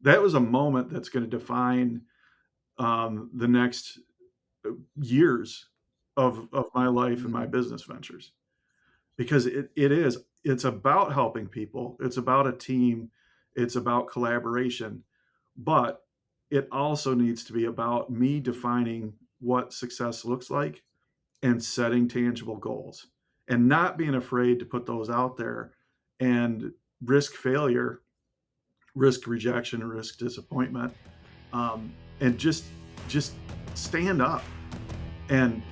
that was a moment that's going to define the next years of my life and my Mhm. business ventures, because it's about helping people, it's about a team, it's about collaboration, but it also needs to be about me defining what success looks like and setting tangible goals and not being afraid to put those out there and risk failure, risk rejection, risk disappointment, and just stand up and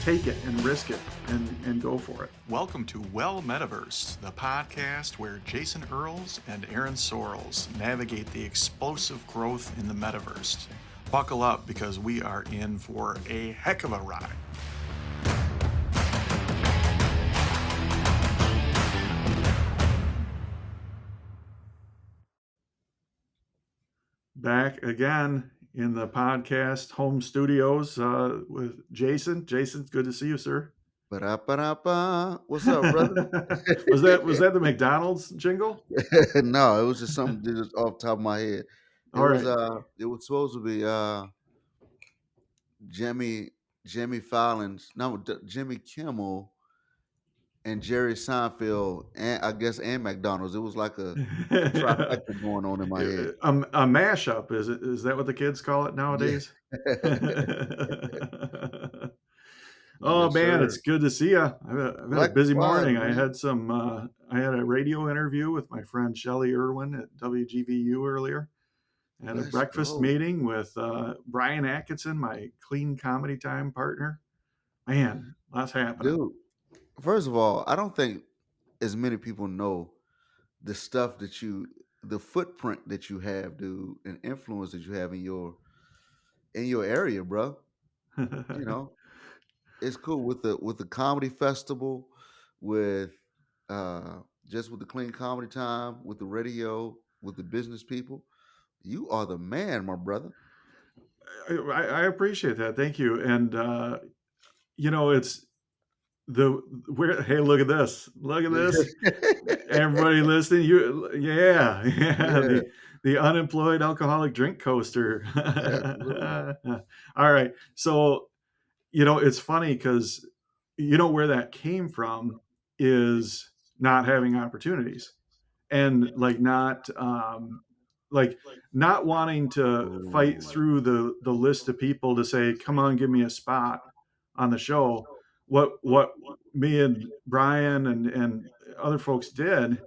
take it and risk it and go for it. Welcome to Well Metaverse, the podcast where Jason Earls and Aaron Sorrells navigate the explosive growth in the metaverse. Buckle up because we are in for a heck of a ride. Back again in the podcast home studios with Jason. Jason, good to see you, sir. Ba-da-ba-da-ba. What's up, brother? Was that the McDonald's jingle? No, it was just something just off the top of my head. All right. It was supposed to be Jimmy Jimmy Fallon's no Jimmy Kimmel and Jerry Seinfeld and I guess and McDonald's. It was like a trifecta going on in my head. A mashup, is it? Is that what the kids call it Yeah. nowadays? Oh Yes, man, it's sir. good to see you. I've had a busy Likewise, morning. man. I had a radio interview with my friend Shelly Irwin at WGVU earlier. I had a Let's breakfast go. meeting with Brian Atkinson, my clean comedy time partner. Man, lots happening. Dude, first of all, I don't think as many people know the stuff the footprint that you have, dude, and influence that you have in your area, bro. You know, it's cool with the comedy festival, with just with the clean comedy time, with the radio, with the business people. You are the man, my brother. I appreciate that. Thank you. And it's the where. Hey, look at this! Look at this! Everybody listening, yeah, yeah, Yeah, the unemployed alcoholic drink coaster. absolutely. All right, so it's funny because where that came from is not having opportunities and like not wanting to fight Ooh. through the list of people to say, come on, give me a spot on the show. What me and Brian and other folks did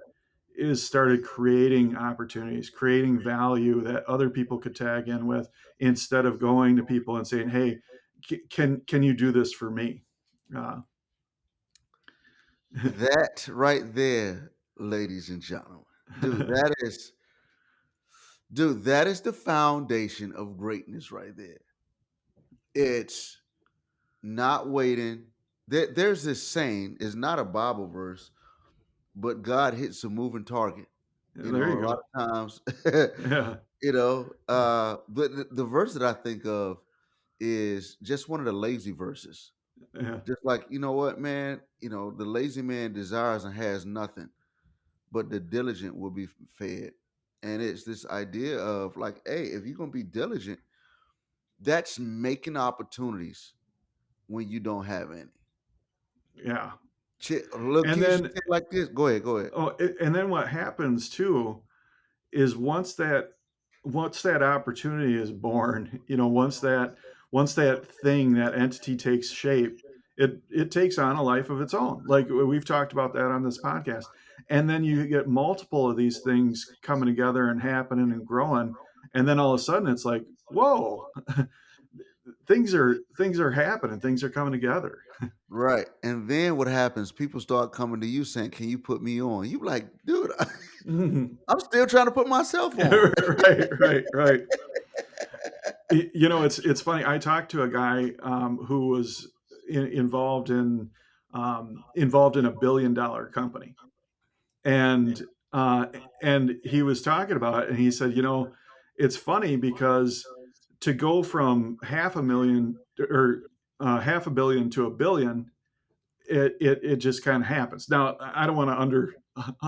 is started creating opportunities, creating value that other people could tag in with, instead of going to people and saying, hey, can you do this for me? uh, That right there, ladies and gentlemen. Dude, that is the foundation of greatness right there. It's not waiting. There's this saying, it's not a Bible verse, but God hits a moving target. there A you lot go. of times, Yeah, but the verse that I think of is just one of the lazy verses. yeah, Just like, you know what, man, the lazy man desires and has nothing, but the diligent will be fed. And it's this idea of like, hey, if you're gonna be diligent, that's making opportunities when you don't have any. yeah. Look, And here's then shit like this. Go ahead, go ahead. and then what happens too is once that opportunity is born, once that thing, that entity takes shape, it takes on a life of its own. Like we've talked about that on this podcast. And then you get multiple of these things coming together and happening and growing. And then all of a sudden it's like, whoa, things are happening, things are coming together. Right. And then what happens? People start coming to you saying, "Can you put me on?" You like, dude, I'm still trying to put myself on. Right, right, right. It's funny. I talked to a guy who was involved in a $1 billion company, and uh, and he was talking about it, and he said, it's funny because to go from half a million or half a billion to a billion, it just kind of happens. Now, I don't want to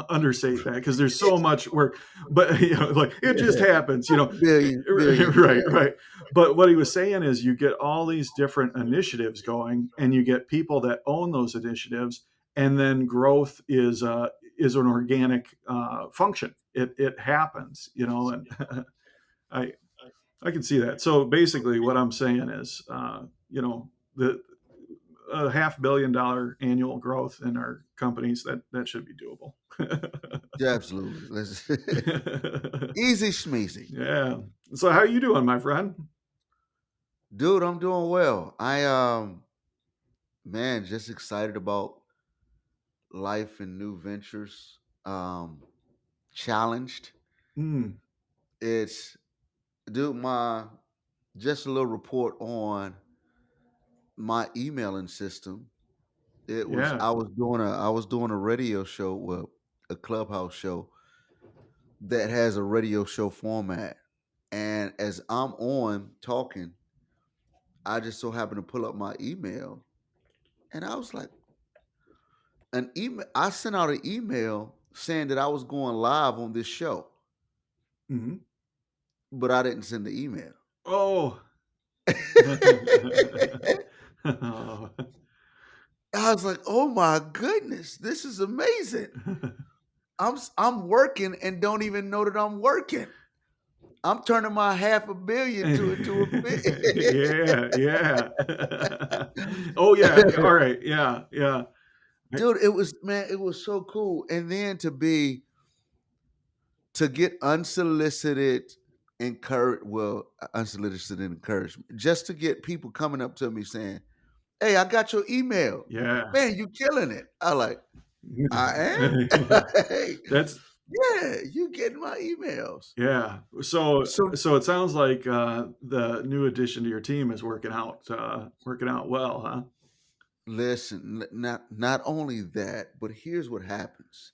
understate that because there's so much work, but like it just happens, Billions, right, yeah. right. But what he was saying is you get all these different initiatives going, and you get people that own those initiatives, and then growth is an organic function. It happens, and I I can see that. So basically, what I'm saying is, the $500 million annual growth in our companies that should be doable. Yeah, absolutely. Let's easy schmeezy. Yeah. So how you doing, my friend? Dude, I'm doing well. Man, just excited about life and new ventures. Challenged. Mm, It's dude, my just a little report on my emailing system. It was yeah. I was doing a radio show, well, a clubhouse show that has a radio show format. And as I'm on talking, I just so happened to pull up my email, and I was like, an email. I sent out an email saying that I was going live on this show, Hmm. but I didn't send the email. Oh. Oh. I was like, "Oh my goodness, this is amazing." I'm working and don't even know that I'm working. I'm turning my half a billion to a Yeah, yeah. Oh yeah. All right. Yeah, yeah. dude. It was, man, it was so cool. And then to get unsolicited unsolicited encouragement, just to get people coming up to me saying, "Hey, I got your email. Yeah. Man, you killing it." I like, I am. Hey, That's yeah, you getting my emails. yeah. So So so it sounds like the new addition to your team is working out well, huh? listen, not only that, but here's what happens.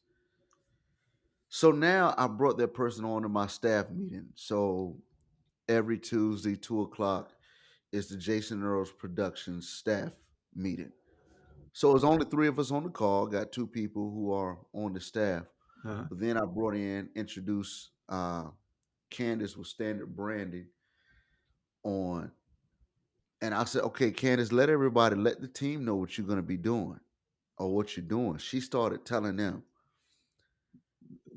So now I brought that person on to my staff meeting. So every Tuesday, 2 o'clock, is the Jason Earls Productions staff meeting. So it's only three of us on the call. Got two people who are on the staff. Uh, But then I brought in, introduced Candace with Standard Branding on. And I said, okay, Candace, let the team know what you're going to be doing or what you're doing. She started telling them.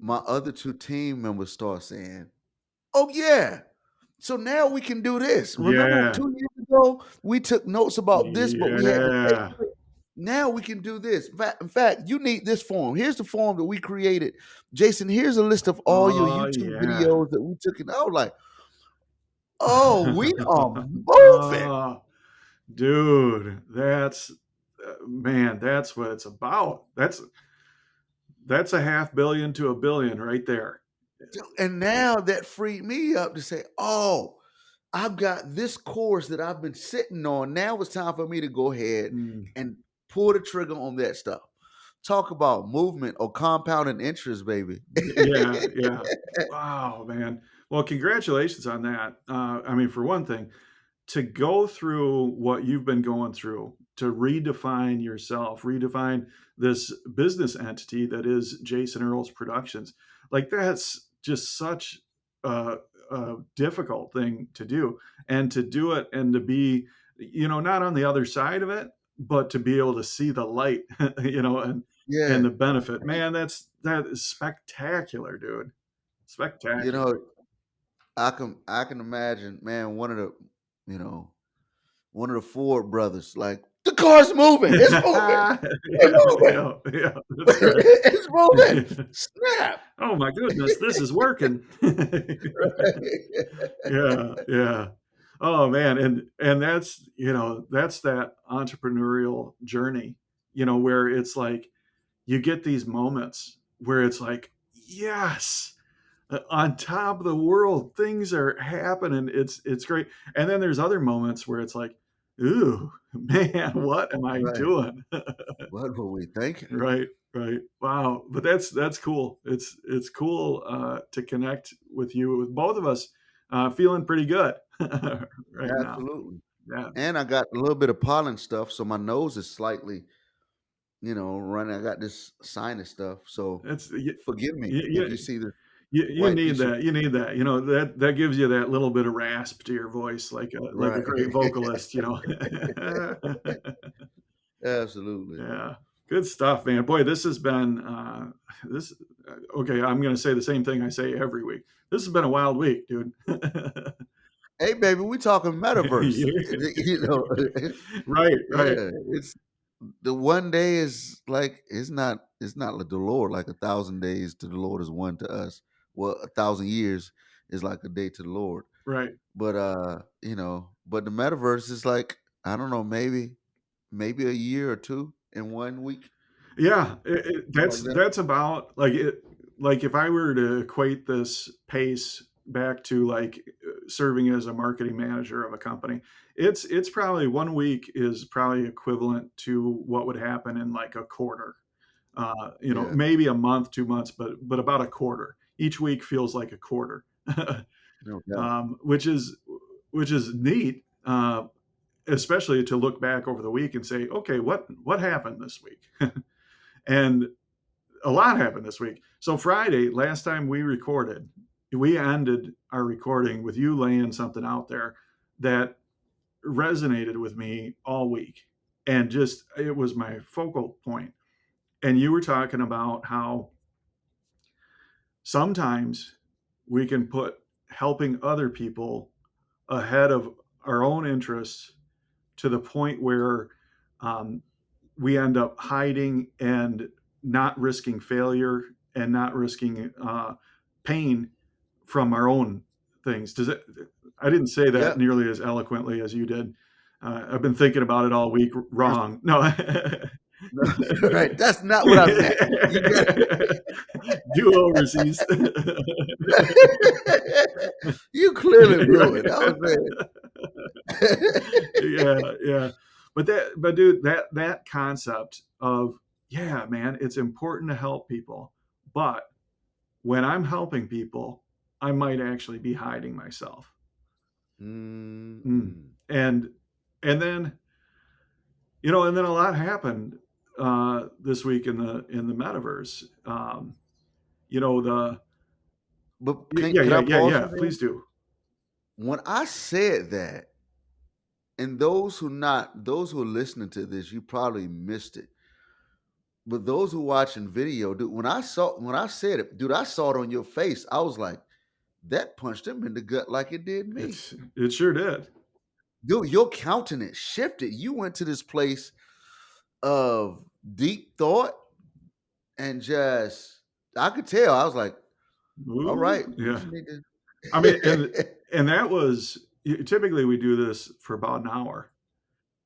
My other two team members start saying, oh, yeah. So now we can do this. Remember yeah. 2 years ago, we took notes about this, but we had to pay Yeah. for it. Now we can do this. In fact, you need this form. Here's the form that we created. Jason, here's a list of all your Oh YouTube yeah. videos that we took. And I was like, oh, we are moving. Oh, dude, that's man, that's what it's about. That's a $500 million to $1 billion right there. And now that freed me up to say, oh, I've got this course that I've been sitting on. Now it's time for me to go ahead Mm, and pull the trigger on that stuff. Talk about movement or compounding interest, baby. yeah, yeah. Wow, man. Well, congratulations on that. I mean, for one thing, to go through what you've been going through, to redefine yourself, redefine this business entity that is Jason Earls Productions, like that's just such a difficult thing to do. And to do it and to be, not on the other side of it, but to be able to see the light, and Yeah. the benefit. Man, that is spectacular, dude. You Spectacular. know, I can imagine, man, you know, one of the Ford brothers, like, the car's moving. It's moving. Yeah, It's moving. yeah, yeah, that's right. It's moving. Snap. Oh my goodness, this is working. Yeah, yeah. Oh man, and that's that entrepreneurial journey, where it's like you get these moments where it's like, yes, on top of the world, things are happening. It's great. And then there's other moments where it's like, ooh, man, what am I Right. doing? What were we thinking? Right, right. Wow. But that's cool. It's cool to connect with you, with both of us feeling pretty good right now. Absolutely. Yeah. And I got a little bit of pollen stuff, so my nose is slightly, running. I got this sinus stuff, so It's you, forgive me if you you, see the you white need t-shirt. that. You need that. That gives you that little bit of rasp to your voice, like a Right. great vocalist. Absolutely. Yeah, good stuff, man. Boy, this has been this. Okay, I'm going to say the same thing I say every week. This has been a wild week, dude. Hey, baby, we talking metaverse. You know, Right, right, yeah, it's the one day is like it's not like the Lord, like 1,000 days to the Lord is one to us. Well, 1,000 years is like a day to the Lord. right. But but the metaverse is like, I don't know, maybe a year or two in one week, Yeah, something like that. that's about like it. Like if I were to equate this pace back to like serving as a marketing manager of a company, it's probably 1 week is probably equivalent to what would happen in like a quarter. Yeah, Maybe a month, 2 months, but about a quarter. Each week feels like a quarter, no doubt. which is neat. Especially to look back over the week and say, okay, what happened this week? And a lot happened this week. So Friday, last time we recorded, we ended our recording with you laying something out there that resonated with me all week. And just it was my focal point. And you were talking about how sometimes we can put helping other people ahead of our own interests to the point where um, we end up hiding and not risking failure and not risking pain from our own things. Does it? I didn't say that Yep. nearly as eloquently as you did. I've been thinking about it all week. That's Wrong. No. no, right. That's not what I meant. You got Do overseas. you clearly blew it. I Right. was saying. Yeah. But dude, that concept of, yeah, man, it's important to help people, but when I'm helping people, I might actually be hiding myself. Mm. Mm-mm. And and then and then a lot happened this week in the metaverse. The But can Yeah, can yeah, I yeah, pause yeah. you there? Please do. When I said that, and those who are listening to this, you probably missed it. But those who watching video, dude, when I said it, dude, I saw it on your face. I was like, that punched him in the gut like it did me. It sure did. Dude, your countenance shifted. You went to this place of deep thought and just I could tell. I was like, all right, Ooh, we yeah. just need I mean, and to and that was typically we do this for about an hour.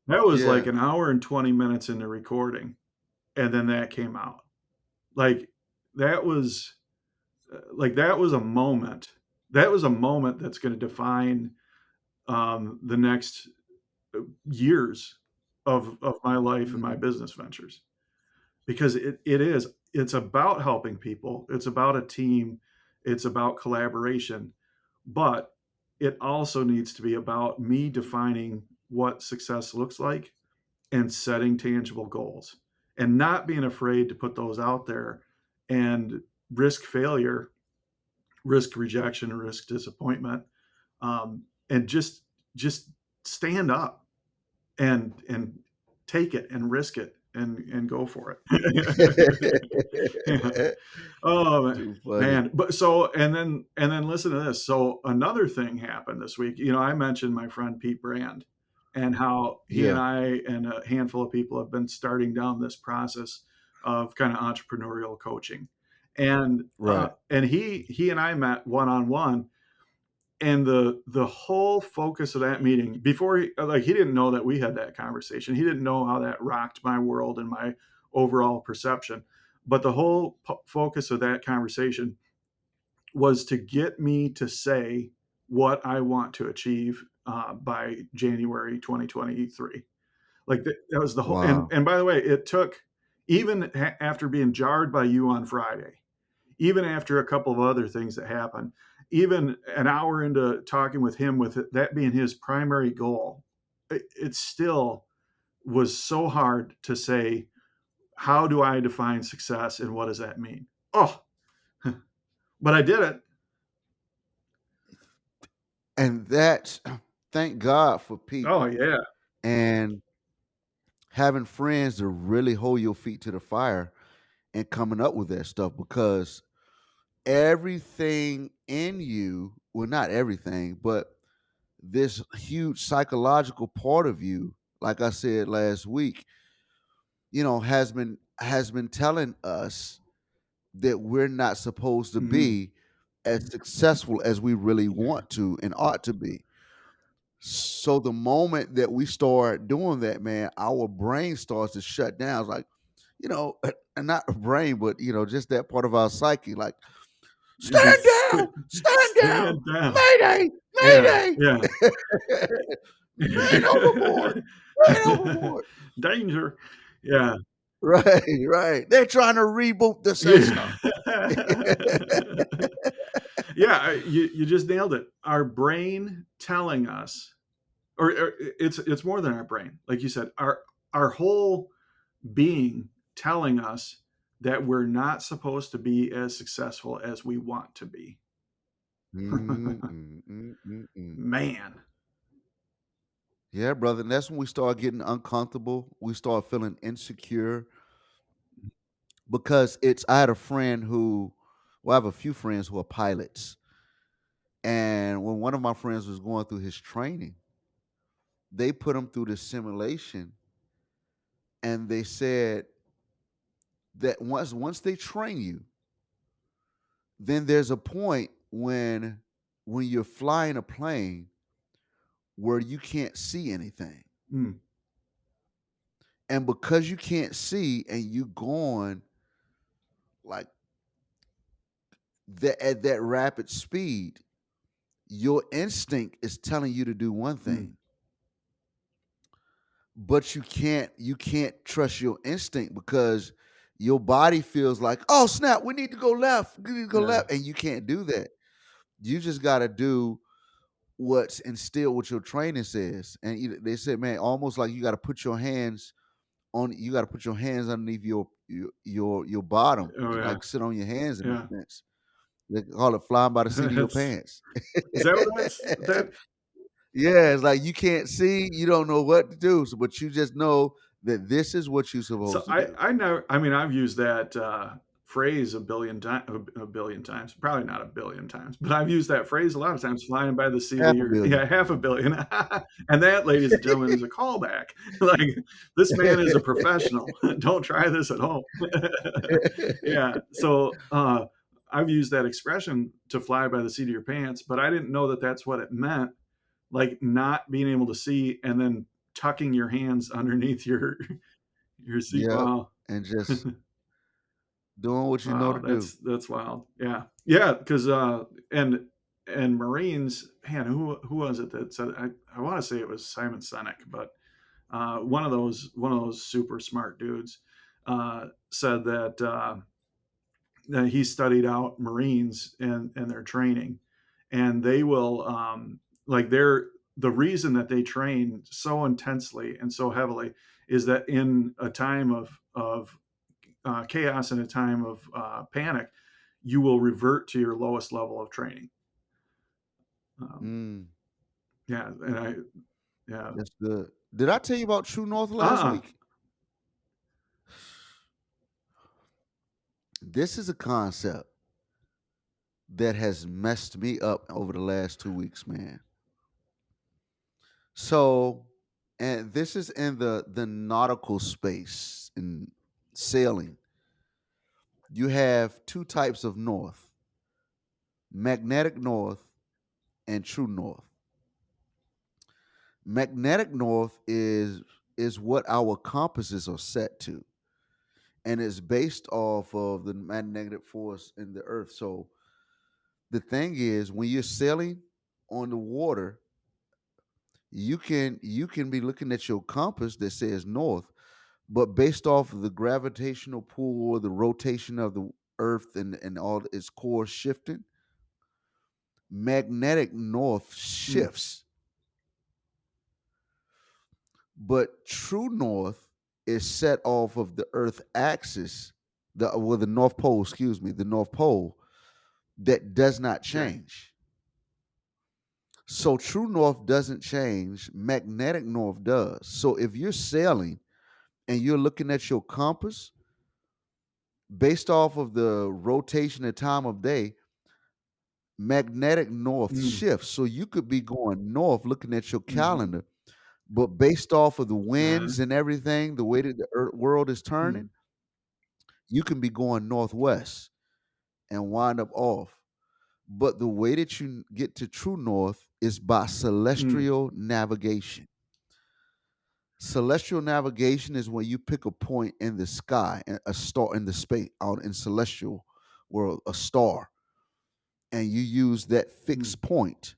That was like Yeah. an hour and 20 minutes into recording, and then that came out. Like that was that was a moment. That was a moment that's going to define the next years of my life and my Mhm. business ventures, because it's about helping people. It's about a team. It's about collaboration, but it also needs to be about me defining what success looks like and setting tangible goals and not being afraid to put those out there and risk failure, risk rejection, risk disappointment, and just stand up and take it and risk it and go for it. Yeah. Oh Too funny. man, but so and then listen to this. So another thing happened this week. I mentioned my friend Pete Brand and how he and Yeah. I and a handful of people have been starting down this process of kind of entrepreneurial coaching, and Right. he and I met one on one, and the whole focus of that meeting before he didn't know that we had that conversation. He didn't know how that rocked my world and my overall perception, but the whole focus of that conversation was to get me to say what I want to achieve by January 2023. Like that was the whole. and Wow. and by the way, it took, even after being jarred by you on Friday, even after a couple of other things that happened, even an hour into talking with him, with that being his primary goal, it still was so hard to say, how do I define success and what does that mean? Oh, but I did it. And that's thank God for Oh people yeah. and having friends to really hold your feet to the fire and coming up with that stuff, because everything in you, well, not everything, but this huge psychological part of you, like I said last week, has been telling us that we're not supposed to Mhm. be as successful as we really want to and ought to be. So the moment that we start doing that, man, our brain starts to shut down. It's like, and not a brain, but just that part of our psyche, like, stand down, stand down, Stand down. mayday, Yeah, mayday, yeah. man overboard, man overboard. Danger. Yeah. Right, right. They're trying to reboot the Yeah. system. Yeah, you just nailed it. Our brain telling us, or it's more than our brain. Like you said, our whole being telling us that we're not supposed to be as successful as we want to be. Mm, mm, mm, mm, mm. Man. Yeah, brother. And that's when we start getting uncomfortable. We start feeling insecure because I had a friend I have a few friends who are pilots. And when one of my friends was going through his training, they put him through this simulation, and they said that once they train you, then there's a point when you're flying a plane where you can't see anything. Mm, And because you can't see and you going like that at that rapid speed, your instinct is telling you to do one mm, thing, but you can't trust your instinct because your body feels like, oh snap, we need to go left, we need to go yeah. left, and you can't do that. You just got to do what's instilled what your training says. And they said, man, almost like you got to put your hands underneath your bottom, Oh yeah. like sit on your hands in Yeah. a sense. They call it flying by the seat of your That's pants. is that what that's that Yeah, it's like you can't see, you don't know what to do, but you just know that this is what you're so supposed to I do. I know I mean I've used that phrase a billion times, probably not a billion times, but I've used that phrase a lot of times, flying by the seat of Half a your, billion. yeah, half a billion. And that, ladies and gentlemen, is a callback. Like, this man is a professional. Don't try this at home. Yeah. So I've used that expression, to fly by the seat of your pants, but I didn't know that that's what it meant. Like, not being able to see and then tucking your hands underneath your seat. Yep. Wow. And just doing what you know to Wow, do. that's wild. Yeah, yeah, because and Marines, man, who was it that said? I want to say it was Simon Sinek, but one of those super smart dudes said that he studied out Marines and their training, and they will like the reason that they train so intensely and so heavily is that in a time of chaos, in a time of panic, you will revert to your lowest level of training. Um, Mm, yeah, and yeah, that's good. Did I tell you about True North last uh, week? This is a concept that has messed me up over the last 2 weeks, man. So, and this is in the nautical space in sailing. You have two types of north: magnetic north and true north. Magnetic north is what our compasses are set to, and it's based off of the magnetic force in the earth. So the thing is, when you're sailing on the water, you can be looking at your compass that says north, but based off of the gravitational pull or the rotation of the earth and all its core shifting, magnetic north mm, shifts. But true north is set off of the Earth axis, the North Pole, excuse me, the North Pole, that does not Okay. change. So true north doesn't change, magnetic north does. So if you're sailing and you're looking at your compass based off of the rotation and time of day, magnetic north Mm. shifts. So you could be going north looking at your Mhm. calendar, but based off of the Uh-huh. winds and everything, the way that the world is Mm. turning, you can be going northwest and wind up off. But the way that you get to true north is by Mm. celestial navigation. Celestial navigation is when you pick a point in the sky, a star in the space, out in celestial world, a star, and you use that Mm. fixed point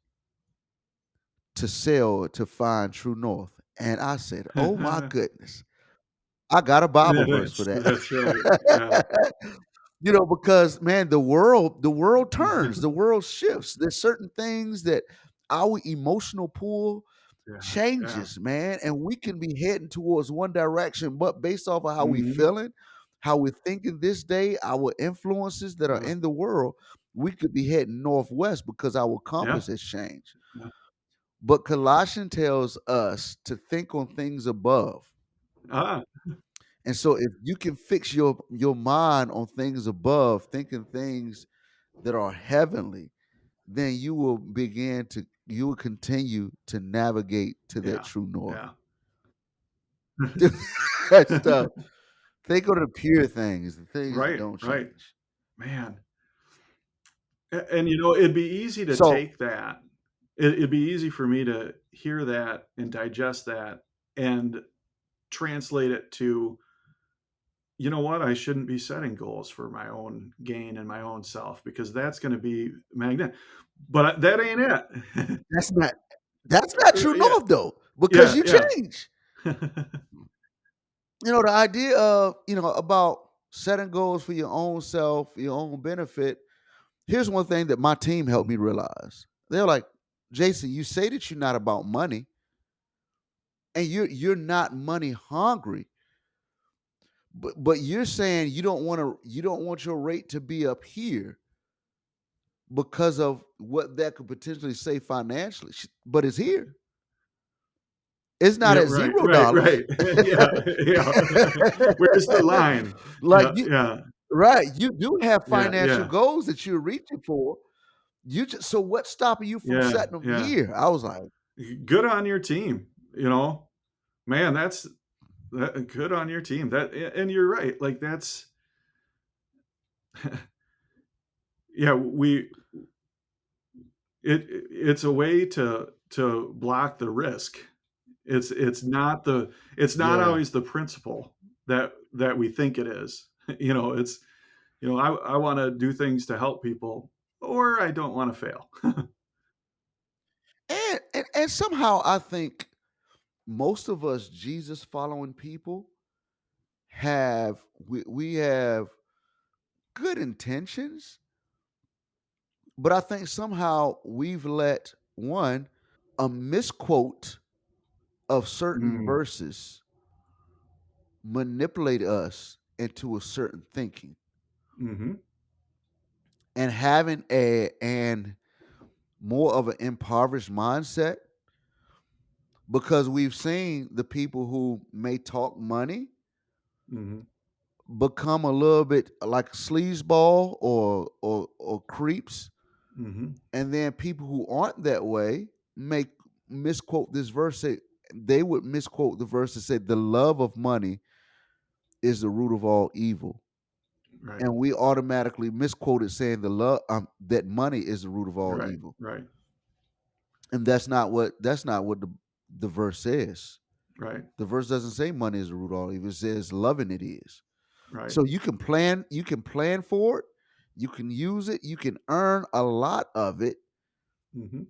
to sail to find true north. And I said, "Oh my goodness, I got a Bible verse for that." That's right. Yeah. Because man, the world turns, the world shifts. There's certain things that our emotional pool Yeah. Yeah. changes, man, and we can be heading towards one direction, but based off of how we Mhm. feeling, how we're thinking this day, our influences that are Yeah. in the world, we could be heading northwest because our Yeah. compass has changed. Yeah. But Colossians tells us to think on things above. Ah, And so if you can fix your mind on things above, thinking things that are heavenly, then you will continue to navigate to that yeah. true north. Yeah. That stuff. Think of the pure things, the things that Right, don't right. change. Man, and, it'd be easy to So take that. It'd be easy for me to hear that and digest that and translate it to, you know what? I shouldn't be setting goals for my own gain and my own self because that's gonna be magnet. But that ain't it. that's not that's not true Yeah, north though, because yeah, you yeah. change. The idea of, about setting goals for your own self, your own benefit. Here's one thing that my team helped me Mhm, realize. They're like, Jason, you say that you're not about money and you're not money hungry, but you're saying you don't want your rate to be up here because of what that could potentially say financially. But it's here. It's not yeah, at right, zero right, dollars. right. Yeah, yeah. Where's the line? Like Yeah, you yeah, right, you do have yeah, financial yeah, goals that you're reaching for. So what's stopping you from yeah, setting them yeah. here? I was like, Good on your team, Man, that's good on your team. And you're right. Like that's yeah, it's a way to block the risk. It's not yeah. always the principle that we think it is. It's I want to do things to help people or I don't want to fail. And somehow I think most of us Jesus following people we have good intentions, but I think somehow we've let a misquote of certain Mm, verses manipulate us into a certain thinking mhm, and having a and more of an impoverished mindset because we've seen the people who may talk money mhm, become a little bit like sleazeball or creeps, mhm, and then people who aren't that way may misquote this verse. They would misquote the verse and say, "The love of money is the root of all evil," right, and we automatically misquote it, saying the love that money is the root of all right, evil, right, and that's not what the verse says. right, The verse doesn't say money is the root of all evil. It says loving it is. right. So you can plan for it, you can use it, you can earn a lot of it Mhm.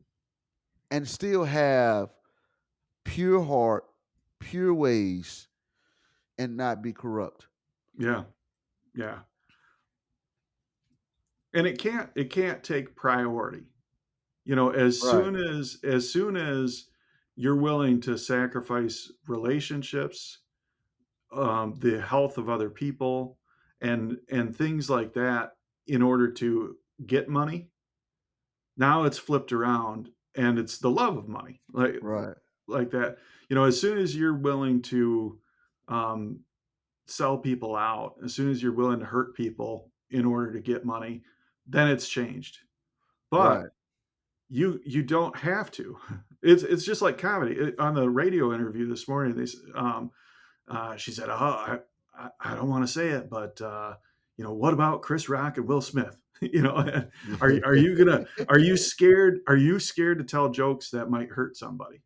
and still have pure heart, pure ways, and not be corrupt. Yeah, yeah. And it can't take priority. As Right. soon as you're willing to sacrifice relationships, the health of other people, and things like that in order to get money. Now it's flipped around, and it's the love of money, Right. like that. You know, as soon as you're willing to um, sell people out, as soon as you're willing to hurt people in order to get money, then it's changed. But Right. you don't have to. It's just like comedy. On the radio interview this morning, she said, "Oh, I don't want to say it, but you know, what about Chris Rock and Will Smith? You know, are you scared? Are you scared to tell jokes that might hurt somebody?"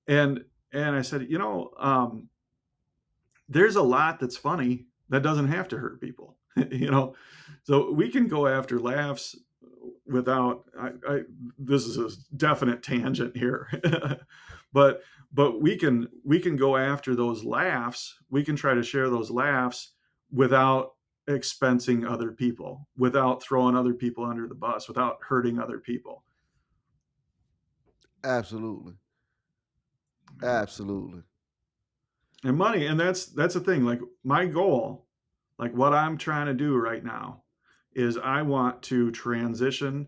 And and I said, you know, there's a lot that's funny that doesn't have to hurt people. You know, so we can go after laughs without. This is a definite tangent here, but we can go after those laughs. We can try to share those laughs without expensing other people, without throwing other people under the bus, without hurting other people. Absolutely. Absolutely. And money, and that's the thing. Like my goal, like what I'm trying to do right now, is I want to transition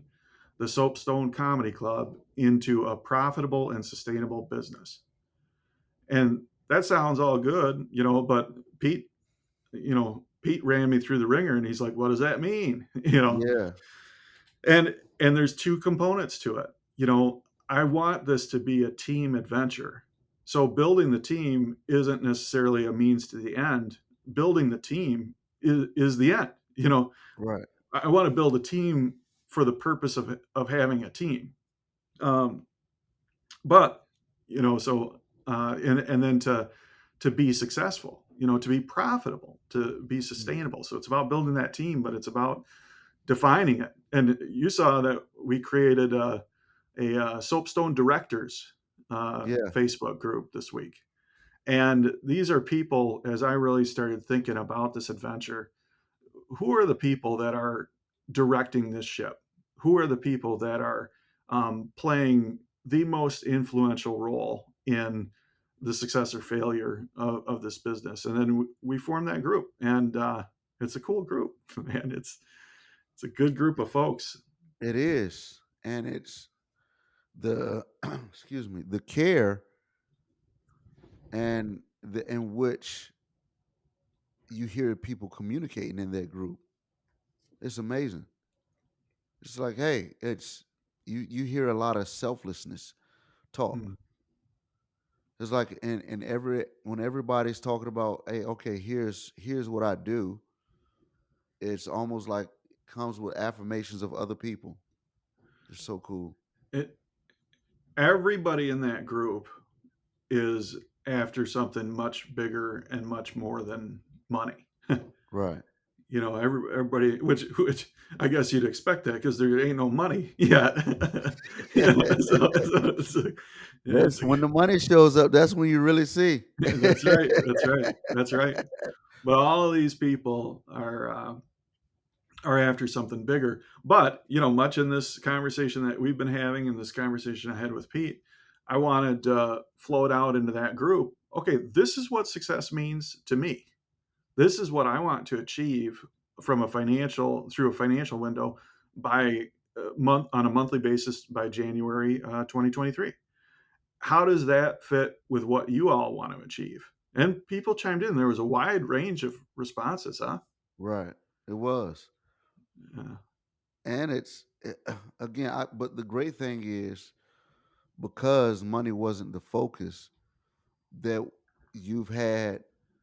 the Soapstone Comedy Club into a profitable and sustainable business. And that sounds all good, you know, but Pete ran me through the ringer, and he's like, what does that mean? You know, Yeah. and there's two components to it. You know, I want this to be a team adventure. So building the team isn't necessarily a means to the end. Building the team is the end. You know, Right. I want to build a team for the purpose of having a team. Um, but you know, so and then to be successful, you know, to be profitable, to be Mm. sustainable. So it's about building that team, but it's about defining it. And you saw that we created a Soapstone Directors Yeah. Facebook group this week. And these are people, as I really started thinking about this adventure, who are the people that are directing this ship? Who are the people that are playing the most influential role in the success or failure of this business? And then we formed that group, and it's a cool group, man. It's a good group of folks. It is. And it's the excuse me, the care and the in which you hear people communicating in that group. It's amazing. It's like, hey, it's you hear a lot of selflessness talk. Mm. It's like in every when everybody's talking about, hey, okay, here's what I do, it's almost like comes with affirmations of other people. It's so cool. It, everybody in that group is after something much bigger and much more than money. Right. You know, everybody, which I guess you'd expect that because there ain't no money yet. You know, it's Listen, when the money shows up, that's when you really see. that's right, that's right, that's right. But all of these people are after something bigger. But you know, much in this conversation that we've been having, and this conversation I had with Pete, I wanted to float out into that group. Okay, this is what success means to me. This is what I want to achieve from a financial through a financial window by month on a monthly basis by January 2023. How does that fit with what you all want to achieve? And people chimed in. There was a wide range of responses, huh? Right. It was. Yeah. And it's again, but the great thing is because money wasn't the focus, that you've had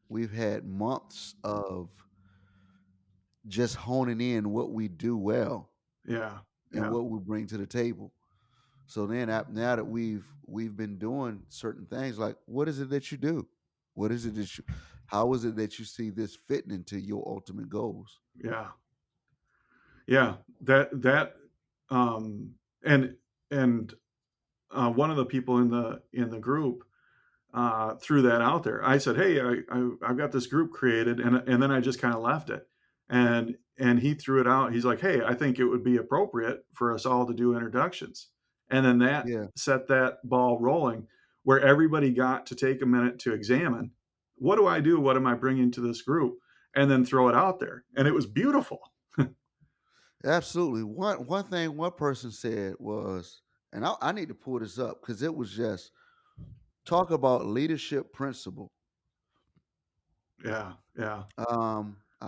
we've had months of just honing in what we do well Yeah. and Yeah. what we bring to the table. So then now that we've been doing certain things, like what is it that you do? What is it that you how is it that you see this fitting into your ultimate goals? Yeah. Yeah. That um and and one of the people in the group threw that out there. I said, "Hey, I've got this group created," and then I just kind of left it. And he threw it out. He's like, "Hey, I think it would be appropriate for us all to do introductions," and then that Yeah. set that ball rolling, where everybody got to take a minute to examine. What do I do? What am I bringing to this group? And then throw it out there. And it was beautiful. Absolutely. One thing one person said was, and I need to pull this up because it was just talk about leadership principle. Yeah, yeah, I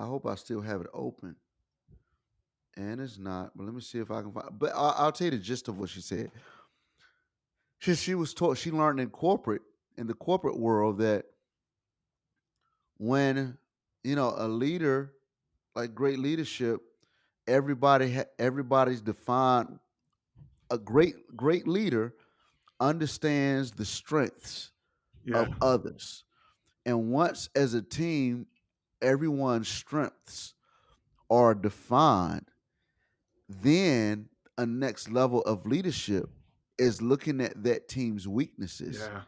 hope I still have it open, and it's not. But let me see if I can find. But I'll tell you the gist of what she said. She was taught. She learned in the corporate world that when a leader, like great leadership, everybody's defined. A great leader understands the strengths yeah, of others, and once as a team, everyone's strengths are defined, then a next level of leadership is looking at that team's weaknesses, yeah.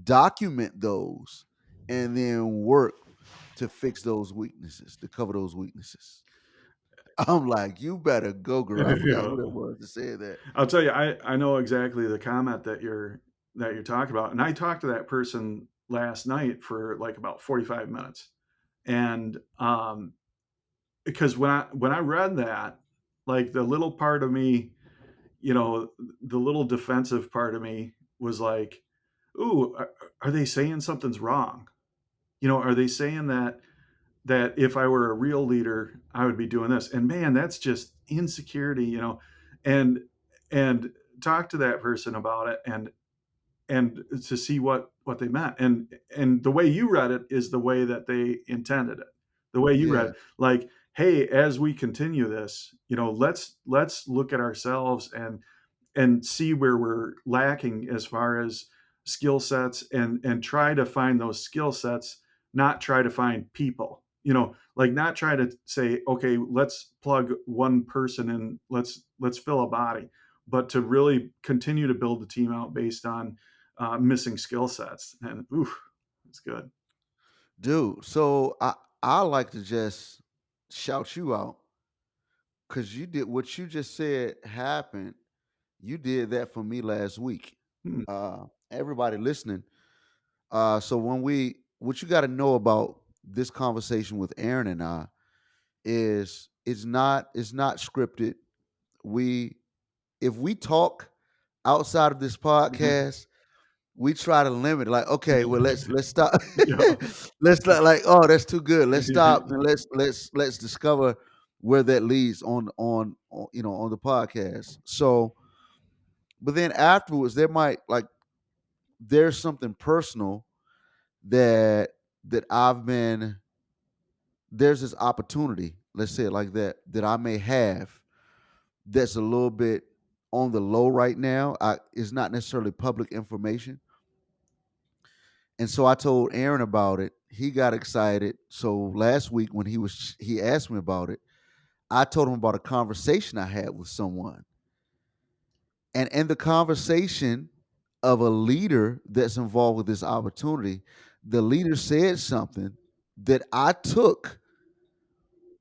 document those, and then work to fix those weaknesses, to cover those weaknesses. I'm like, you better go, girl. I forgot Yeah. who that was to say that. I'll tell you, I know exactly the comment that you're talking about. And I talked to that person last night for like about 45 minutes. And because when I read that, like the little part of me, the little defensive part of me was like, ooh, are they saying something's wrong? Are they saying that if I were a real leader, I would be doing this? And man, that's just insecurity. And and talk to that person about it, and to see what they meant. And the way you read it is the way that they intended it. The way you read Yeah, it, like, hey, as we continue this, let's look at ourselves and see where we're lacking as far as skill sets, and try to find those skill sets, not try to find people, like not try to say, okay, let's plug one person in, let's fill a body, but to really continue to build the team out based on missing skill sets. And oof, it's good. dude. So I like to just shout you out because you did what you just said happened. You did that for me last week. Hmm. Everybody listening. So what you got to know about this conversation with Aaron and I is it's not scripted. We If we talk outside of this podcast, we try to limit. Like, okay, well, let's stop. Yeah. Let's not like, oh, that's too good. Let's stop and let's discover where that leads on the podcast. So, but then afterwards, there's something personal that I've been there's this opportunity, let's say it like that, that I may have that's a little bit on the low right now. It's not necessarily public information. And so I told Aaron about it. He got excited. So last week when he asked me about it, I told him about a conversation I had with someone. And in the conversation of a leader that's involved with this opportunity, the leader said something that I took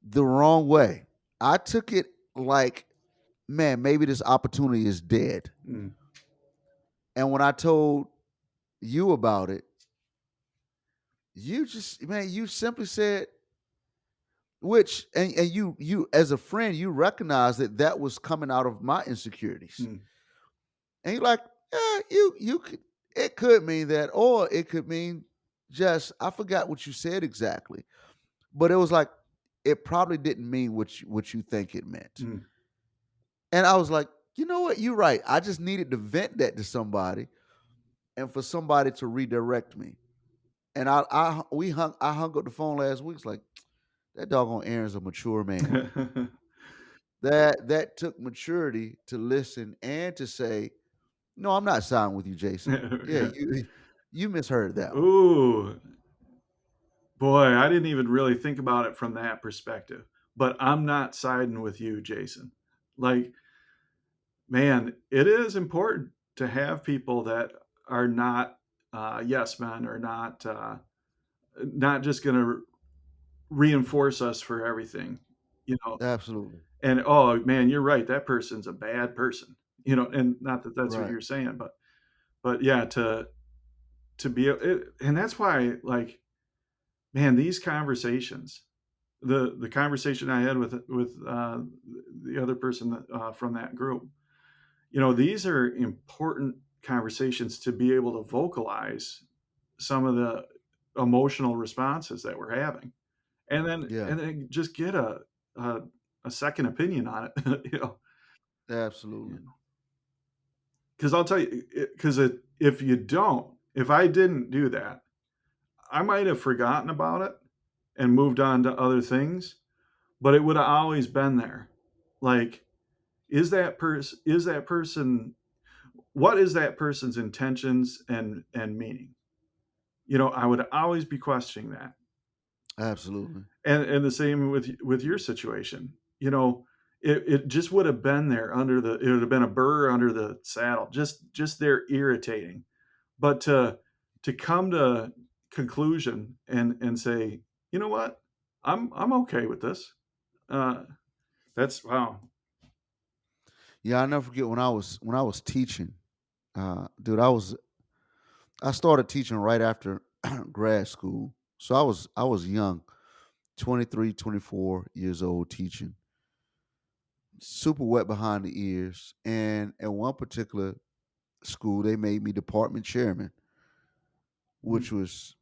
the wrong way. I took it like, man, maybe this opportunity is dead. Mm. And when I told you about it, you simply said, which, and you as a friend, you recognize that that was coming out of my insecurities. Mm. And you're like, yeah, you could, it could mean that, or it could mean just, I forgot what you said exactly, but it was like, it probably didn't mean what you think it meant. Mm. And I was like, you know what? You're right. I just needed to vent that to somebody and for somebody to redirect me. And I hung up the phone last week. It's like, that doggone Aaron's a mature man. That took maturity to listen and to say, no, I'm not siding with you, Jason. Yeah, Yeah. you misheard that one. Ooh, boy, I didn't even really think about it from that perspective. But I'm not siding with you, Jason. Like, man, it is important to have people that are not yes men, or not just going to reinforce us for everything, you know. Absolutely. And oh man, you're right. That person's a bad person, and not that that's what Right. you're saying, but yeah, to be it, and that's why, like. man, these conversations, the conversation I had with the other person that, from that group, these are important conversations to be able to vocalize some of the emotional responses that we're having, and then Yeah, and then just get a, a second opinion on it. absolutely. Because I'll tell you, because if you don't, if I didn't do that, I might have forgotten about it and moved on to other things, but it would have always been there. Like, is that person what is that person's intentions and meaning? I would always be questioning that. Absolutely. And the same with your situation. It just would have been there it would have been a burr under the saddle, just there irritating. But to come to conclusion and say, you know what, I'm okay with this. Uh, that's wow. Yeah, I never forget when I was teaching, dude. I started teaching right after grad school, so I was young, 23, 24 years old, teaching, super wet behind the ears. And at one particular school, they made me department chairman, Mm, which was,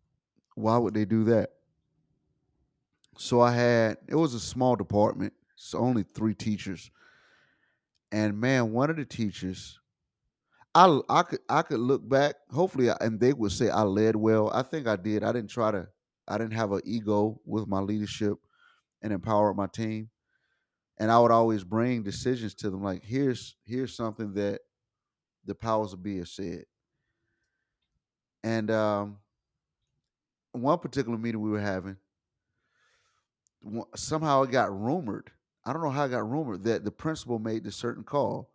why would they do that? So it was a small department, so only three teachers. And man, one of the teachers, I could look back, hopefully, and they would say I led well. I think I did. I didn't have an ego with my leadership and empower my team. And I would always bring decisions to them, like here's something that the powers of be have said. And one particular meeting we were having, somehow it got rumored. I don't know how it got rumored that the principal made this certain call,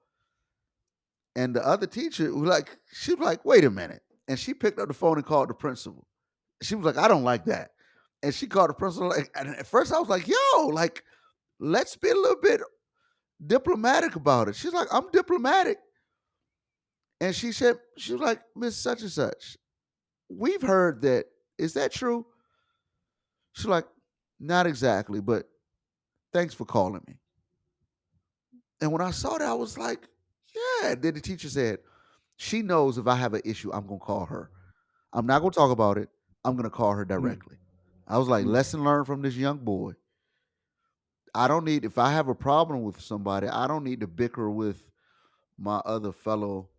and the other teacher was like, she was like, "Wait a minute," and she picked up the phone and called the principal. She was like, "I don't like that," and she called the principal. Like, and at first I was like, "Yo, like, let's be a little bit diplomatic about it." She's like, "I'm diplomatic," and she was like, "Miss Such and Such, we've heard that. Is that true?" She's like, "Not exactly, but thanks for calling me." And when I saw that, I was like, "Yeah." Then the teacher said, "She knows if I have an issue, I'm gonna call her. I'm not gonna talk about it. I'm gonna call her mm, directly." I was like, mm, "Lesson learned from this young boy. I don't need if I have a problem with somebody, I don't need to bicker with my other fellow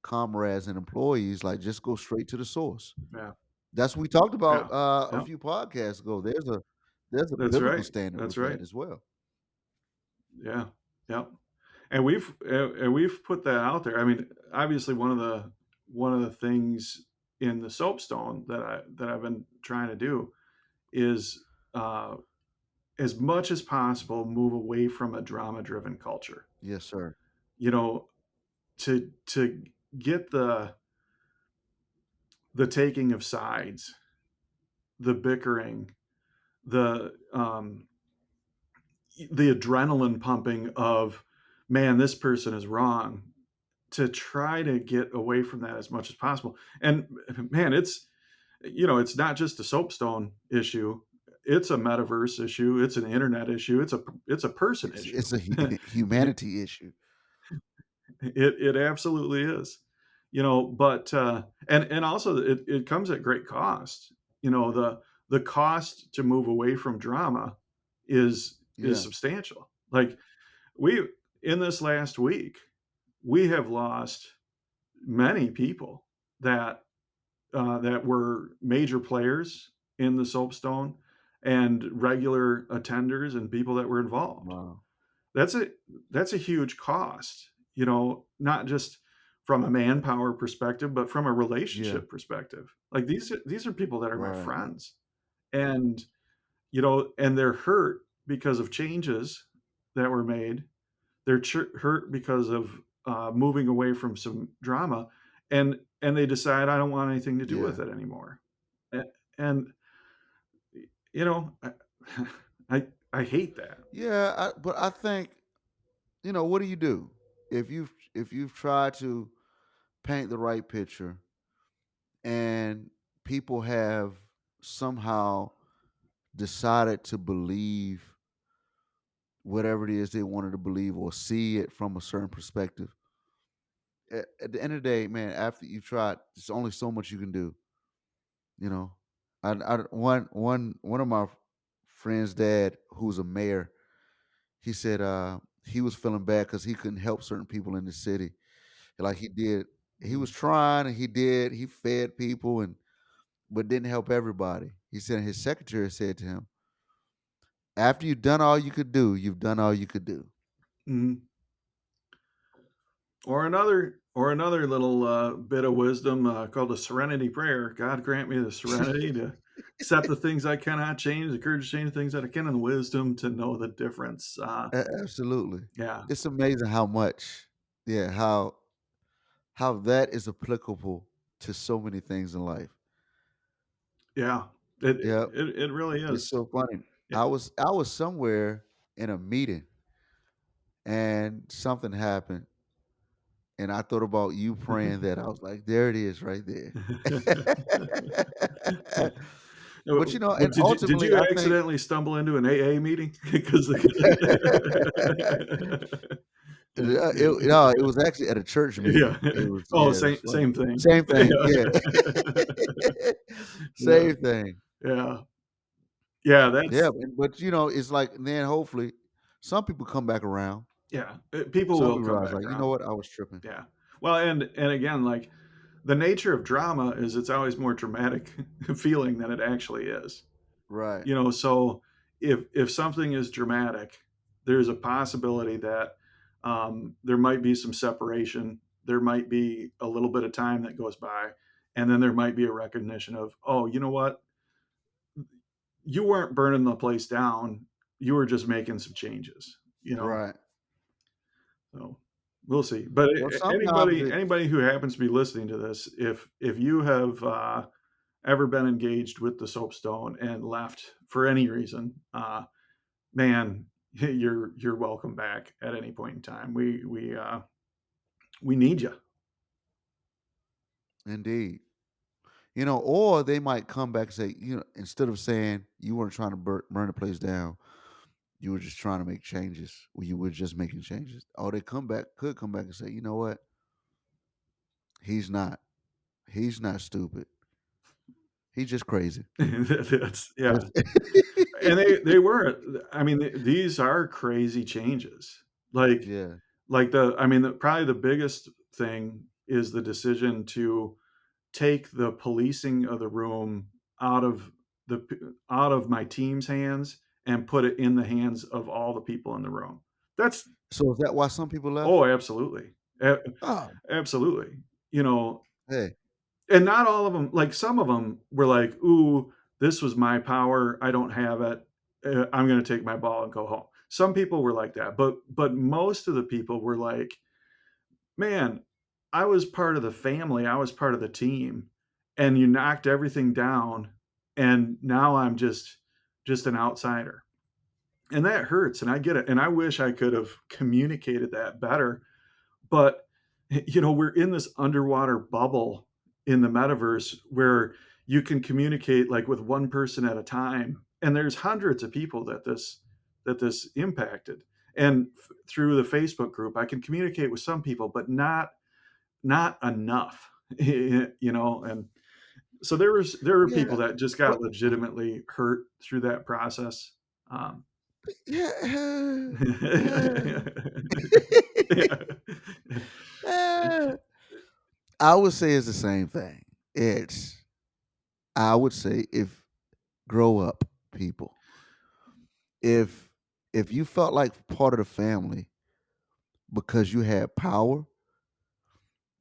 comrades and employees. Like, just go straight to the source." yeah, That's what we talked about yeah, a yeah. few podcasts ago. There's a That's biblical right. standard That's with right. that as well. Yeah, yeah. And we've put that out there. I mean, obviously, one of the things in the soapstone that I've been trying to do is, uh, as much as possible, move away from a drama-driven culture. Yes, sir. You know, to get the taking of sides, the bickering, the the adrenaline pumping of, man, this person is wrong, to try to get away from that as much as possible. And man, it's not just a soapstone issue. It's a metaverse issue. It's an internet issue. It's a person issue. It's a it humanity issue. it absolutely is. But and also it comes at great cost. The cost to move away from drama is Yeah. substantial. Like, we in this last week, we have lost many people that were major players in the soapstone and regular attenders and people that were involved. Wow. That's a huge cost, not just from a manpower perspective, but from a Yeah. relationship perspective. Like, these are people that are my Right. friends, and and they're hurt because of changes that were made. They're hurt because of moving away from some drama, and they decide, I don't want anything to do Yeah. with it anymore. And you know, I I hate that. Yeah. But I think, what do you do if you've tried to paint the right picture and people have somehow decided to believe whatever it is they wanted to believe or see it from a certain perspective. At the end of the day, man, after you've tried, there's only so much you can do. You know, one of my friend's dad, who's a mayor, he said he was feeling bad because he couldn't help certain people in the city. Like he did, he was Mm. trying and he fed people and but didn't help everybody. He said his secretary said to him, "After you've done all you could do, you've done all you could do." Mhm. Or another little bit of wisdom called the serenity prayer. God grant me the serenity to accept the things I cannot change, the courage to change the things that I can, and the wisdom to know the difference. Absolutely, Yeah, it's amazing how much, yeah, how that is applicable to so many things in life. yeah, it Yeah, it really it's is. so funny. Yeah. I was somewhere in a meeting and something happened, and I thought about you praying that. I was like, there it is, right there. But What and did ultimately, you I think accidentally stumble into an AA meeting? Because no, it was actually at a church meeting. yeah. It was Oh, yeah, it was same funny. same thing. Same thing, Yeah. yeah. Yeah. Same thing. Yeah. Yeah, Yeah, that's but it's like then hopefully some people come back around. yeah, people Some will people come realize back like, you know around. what, I was tripping. Yeah. Well, and again, like, the nature of drama is it's always more dramatic feeling than it actually is. Right. So if something is dramatic, there's a possibility that there might be some separation. There might be a little bit of time that goes by, and then there might be a recognition of, oh, you know what? You weren't burning the place down. You were just making some changes. Right. So we'll see. But Well, sometimes anybody it anybody who happens to be listening to this, if you have ever been engaged with the soapstone and left for any reason, man, you're welcome back at any point in time. We need you. indeed. Or they might come back and say, instead of saying you weren't trying to burn the place down, you were just trying to make changes, or you were just making changes. Or they could come back and say, you know what? He's not. He's not stupid. He's just crazy. That's yeah, That's and they were. I mean, these are crazy changes. Like yeah. probably the biggest thing is the decision to take the policing of the room out of the out of my team's hands and put it in the hands of all the people in the room. That's So is that why some people left? oh, absolutely. A- Oh, Absolutely. You know, hey. and not all of them, like some of them were like, "Ooh, this was my power. I don't have it. I'm going to take my ball and go home." Some people were like that, but most of the people were like, "Man, I was part of the family. I was part of the team, and you knocked everything down, and now I'm just an outsider." And that hurts, and I get it. And I wish I could have communicated that better, but we're in this underwater bubble in the metaverse where you can communicate like with one person at a time, and there's hundreds of people that this impacted. And through the Facebook group, I can communicate with some people, but not enough. And so there were Yeah. people that just But got legitimately hurt through that process. yeah. Yeah. uh, I would say it's the same thing. It's I would say if grow up people. If if you felt like part of the family because you had power,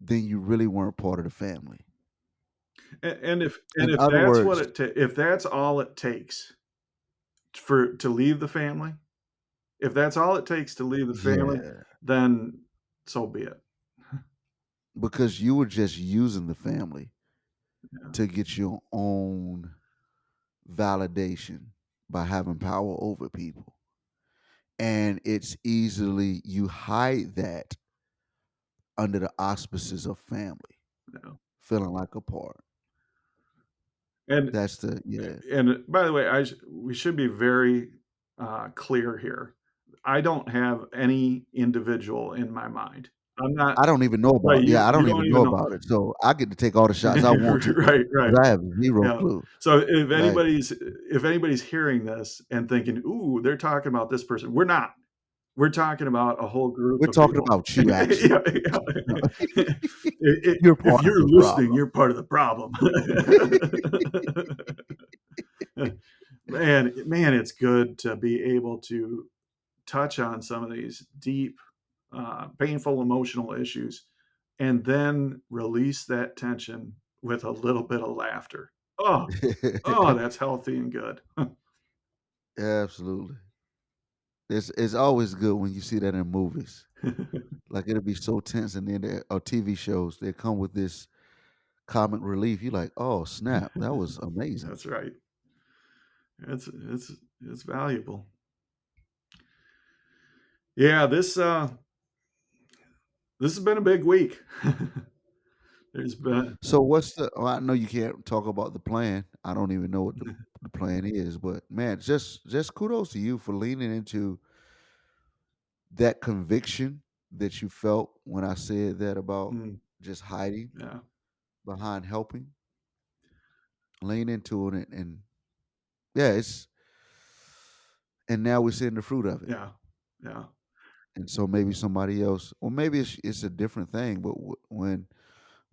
then you really weren't part of the family. And if and In if other that's what words, if that's all it takes for to leave the family, if that's all it takes to leave the family, yeah, then so be it. because you were just using the family Yeah, to get your own validation by having power over people. And it's easily you hide that under the auspices of family, no. feeling like a part. And That's the and by the way, we should be very clear here. I don't have any individual in my mind. I'm not I don't even know right. about I You don't don't even know even know. about it, so I get to take all the shots I want to Right, right. because I have 0 Yeah. clue. So Like, if anybody's hearing this and thinking, "Ooh, they're talking about this person," we're not. We're talking about a whole group we're of talking people. about you, actually. Yeah, yeah. You're If part of you're the listening, problem. you're part of the problem. Man, it's good to be able to touch on some of these deep, painful emotional issues and then release that tension with a little bit of laughter. Oh, that's healthy and good. Absolutely. It's always good when you see that in movies. Like, it'll be so tense, and then or TV shows, they come with this comic relief. You're like, "Oh, snap. That was amazing." That's right. It's valuable. Yeah, this has been a big week. There's been So I know you can't talk about the plan. I don't even know what the plan is, but man, just kudos to you for leaning into that conviction that you felt when I said that about mm, just hiding yeah, behind helping. Lean into it, and yeah, and now we're seeing the fruit of it. yeah, yeah, And so maybe somebody else, or maybe it's a different thing, but when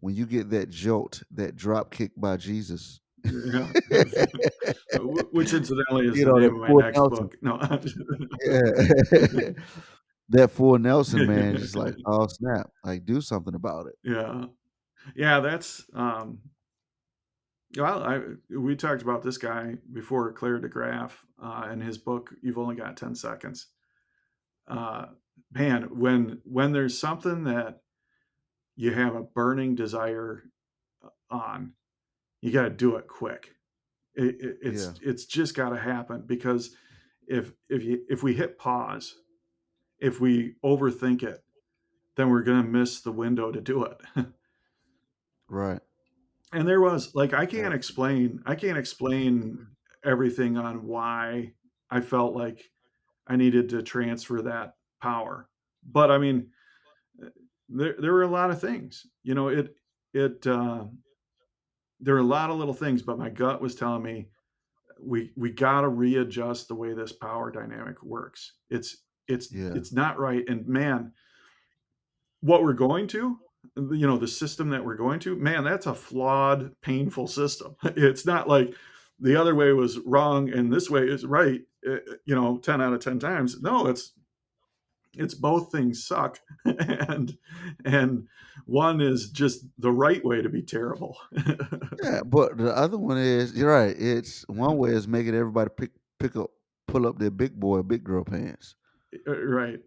you get that jolt, that drop kick by Jesus, yeah. Which incidentally is the that name of my full next Nelson, book. No. yeah, that full Nelson, man, just like, oh snap, like do something about it. Yeah. Yeah, that's well, we talked about this guy before, Claire DeGraff, in his book You've Only Got 10 Seconds. Uh, man, when there's something that you have a burning desire on, you got to do it quick. Yeah, It's just got to happen, because if we hit pause, if we overthink it, then we're going to miss the window to do it. right. And there was like Absolutely. I can't explain everything on why I felt like I needed to transfer that power. But I mean, there were a lot of things. It there were a lot of little things, but my gut was telling me we got to readjust the way this power dynamic works. Yeah, It's not right. And man, what we're going to, the system that we're going to, man, that's a flawed, painful system. It's not like the other way was wrong and this way is right, 10 out of 10 times. No, it's both things suck. And one is just the right way to be terrible. yeah. But the other one is, you're right. It's one way is making everybody pull up their big boy, big girl pants. Right.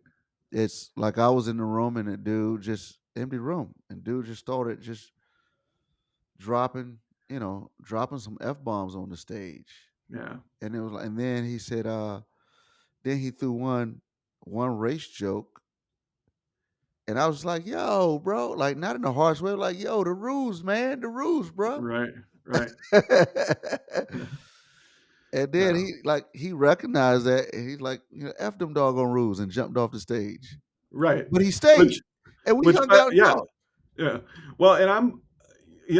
It's like I was in the room and a dude just empty room, and dude just started just dropping, dropping some f bombs on the stage, Yeah. and it was like, and then he said, then he threw one race joke, and I was like, yo, bro, like not in a harsh way, like, yo, the rules, man, the rules, bro. Right. Right. And then Yeah. he recognized that, and he's like, f them doggone rules, and jumped off the stage, Right. but he Which stayed, and we which hung out and yeah. talked. Yeah. Well, and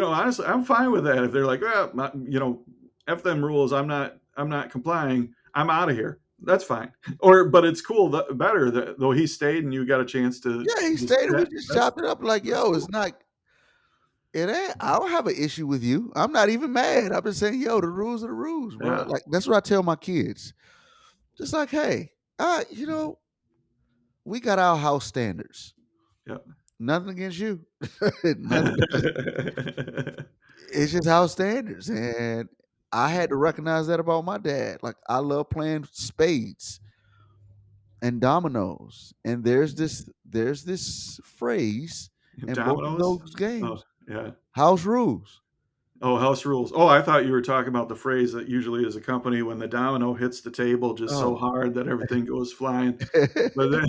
honestly, I'm fine with that. If they're like, well, F them rules, I'm not complying, I'm out of here. That's fine. But it's cool, better that though he stayed and you got a chance to Yeah, he just stayed, and we just chopped it up like, that's yo, it's cool. not. It ain't. I don't have an issue with you. I'm not even mad. I'm just saying, yo, the rules are the rules, bro. Yeah. Like that's what I tell my kids. Just like, hey, you know, we got our house standards. Yeah. Nothing against you. Nothing. It's just house standards, and I had to recognize that about my dad. Like I love playing spades and dominoes, and there's this phrase in both of Dominoes? those Oh, games: yeah. house rules. Oh, house rules. Oh, I thought you were talking about the phrase that usually is accompanied when the domino hits the table just so Oh. hard that everything goes flying. But then,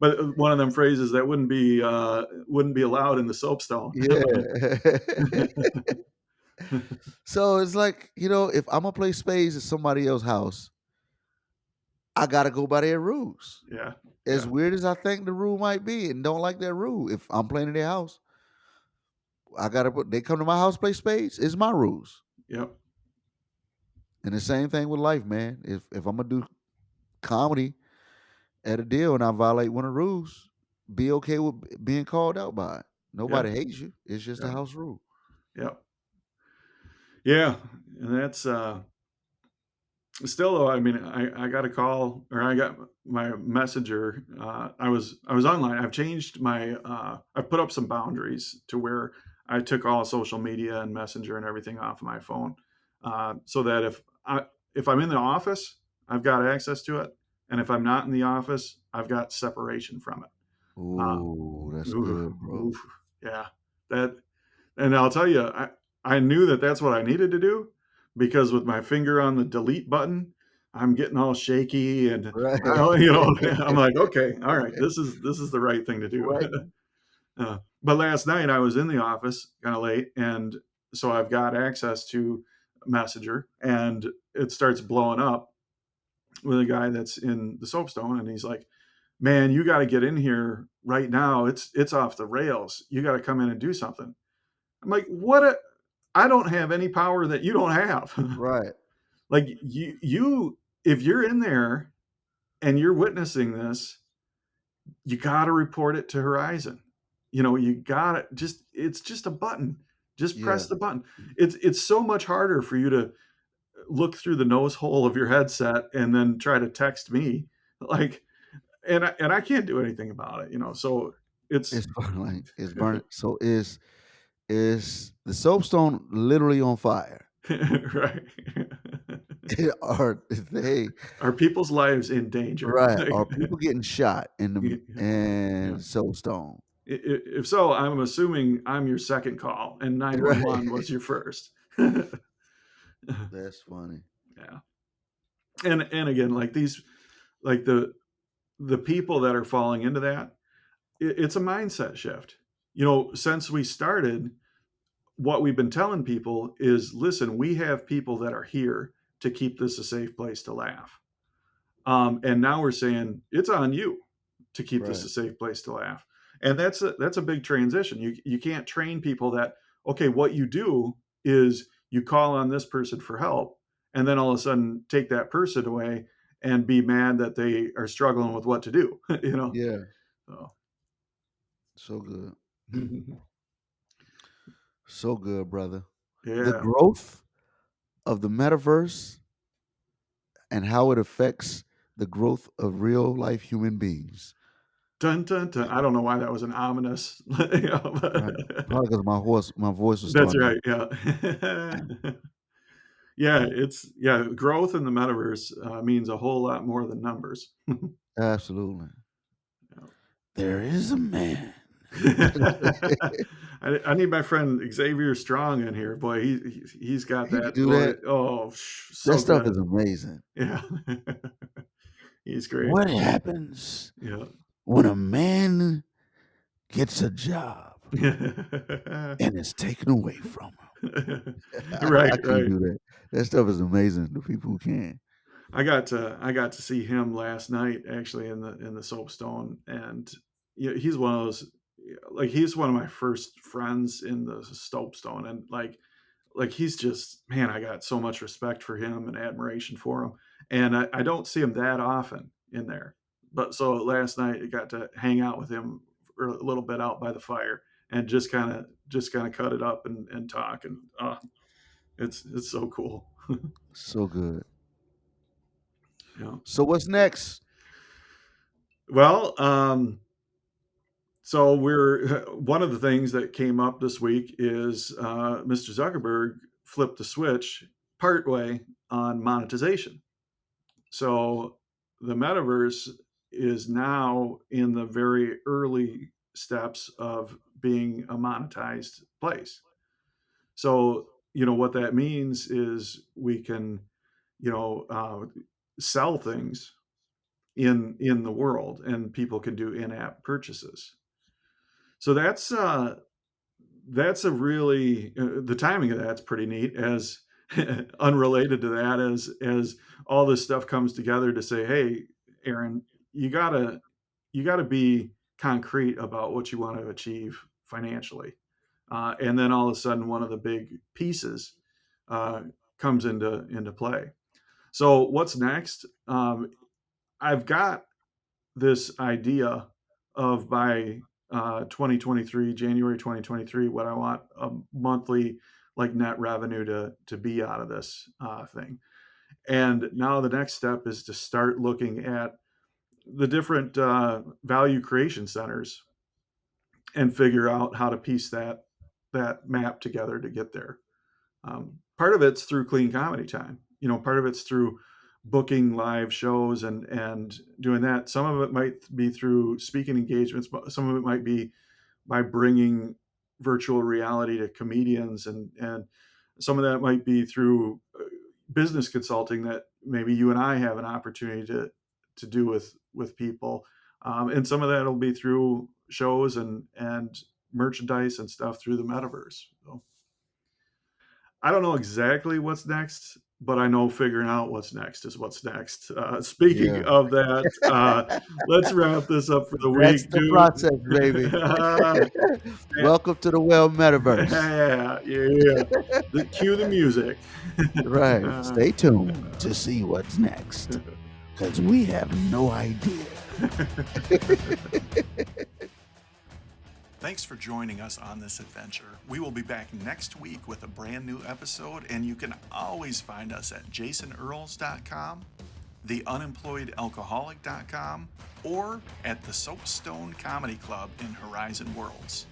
but one of them phrases that wouldn't be allowed in the soapstone. Yeah. So it's like, if I'm gonna play spades at somebody else's house, I gotta go by their rules. Yeah, As yeah, weird as I think the rule might be, and don't like that rule, if I'm playing in their house, I gotta put. They come to my house play spades. It's my rules. yep, And the same thing with life, man. If I'm gonna do comedy at a deal and I violate one of the rules, be okay with being called out by it. yeah, Nobody hates you. It's just a yeah, house rule. yeah, yeah, and that's still though. I mean, I got a call or I got my messenger. I was online. I've changed my. I've put up some boundaries to where I took all social media and messenger and everything off of my phone, so that if I'm in the office, I've got access to it, and if I'm not in the office, I've got separation from it. Uh, Ooh, that's ooh, good, bro. oof, yeah, that. And I'll tell you, I knew that that's what I needed to do because with my finger on the delete button, I'm getting all shaky and Right. I'm like, okay, all right, this is the right thing to do. Right. But last night I was in the office kind of late, and so I've got access to Messenger, and it starts blowing up with a guy that's in the Soapstone, and he's like, "Man, you got to get in here right now. It's off the rails. You got to come in and do something." I'm like, I don't have any power that you don't have. Right. Like if you're in there and you're witnessing this, you got to report it to Horizon. You got to it's just a button. Just Yeah. press the button. It's so much harder for you to look through the nose hole of your headset and then try to text me. Like, and I can't do anything about it. So it's It's burning. Like, it's burning. So is the soapstone literally on fire? right. Or is they Are people's lives in danger? right? Are people getting shot in Yeah, the yeah. in soapstone? If so, I'm assuming I'm your second call and Right. 911 was your first. Yeah. That's funny. And again, like the people that are falling into that, it's a mindset shift. Since we started, what we've been telling people is, listen, we have people that are here to keep this a safe place to laugh. And now we're saying it's on you to keep this Right. a safe place to laugh. And that's a big transition. You can't train people that, okay, what you do is you call on this person for help, and then all of a sudden take that person away and be mad that they are struggling with what to do. Yeah. So, So good. So good, brother. The yeah. growth of the metaverse and how it affects the growth of real life human beings. Dun dun dun. I don't know why that was an ominous. Right. But Probably because my voice was that's starting to right. Yeah. Yeah, growth in the metaverse means a whole lot more than numbers. absolutely. There is a man. I need my friend Xavier Strong in here. Boy, he's got He could that do voice. that. Oh, That so stuff good. is amazing. Yeah, he's great. What happens Yeah. when a man gets a job and it's taken away from him? I Right, can't right. do that. That stuff is amazing. The people who can. I got to see him last night actually in the Soapstone, and he's one of those, like, he's one of my first friends in the Soapstone, and like he's just, man, I got so much respect for him and admiration for him, and I don't see him that often in there, but so last night I got to hang out with him for a little bit out by the fire and just kind of cut it up and talk, and it's so cool. So good. Yeah. So what's next? Well, so we're one of the things that came up this week is Mr. Zuckerberg flipped the switch partway on monetization. So the metaverse is now in the very early steps of being a monetized place. So what that means is we can sell things in the world, and people can do in-app purchases. So that's a really the timing of that's pretty neat. As unrelated to that, as all this stuff comes together to say, hey, Aaron, you gotta be concrete about what you want to achieve financially, and then all of a sudden, one of the big pieces uh, comes into play. So what's next? I've got this idea of by 2023, January 2023, what I want a monthly like net revenue to be out of this thing. And now the next step is to start looking at the different value creation centers and figure out how to piece that map together to get there. Part of it's through clean comedy time. Part of it's through booking live shows and doing that. Some of it might be through speaking engagements, but some of it might be by bringing virtual reality to comedians, and some of that might be through business consulting that maybe you and I have an opportunity to do with people, and some of that will be through shows and merchandise and stuff through the metaverse. So I don't know exactly what's next, but I know figuring out what's next is what's next. Speaking Yeah. of that, let's wrap this up for the That's week, the dude. process, baby. Yeah, Welcome to the well metaverse. yeah. Cue the music. Right. Uh, Stay tuned to see what's next, because we have no idea. Thanks for joining us on this adventure. We will be back next week with a brand new episode, and you can always find us at jasonearls.com, theunemployedalcoholic.com, or at the Soapstone Comedy Club in Horizon Worlds.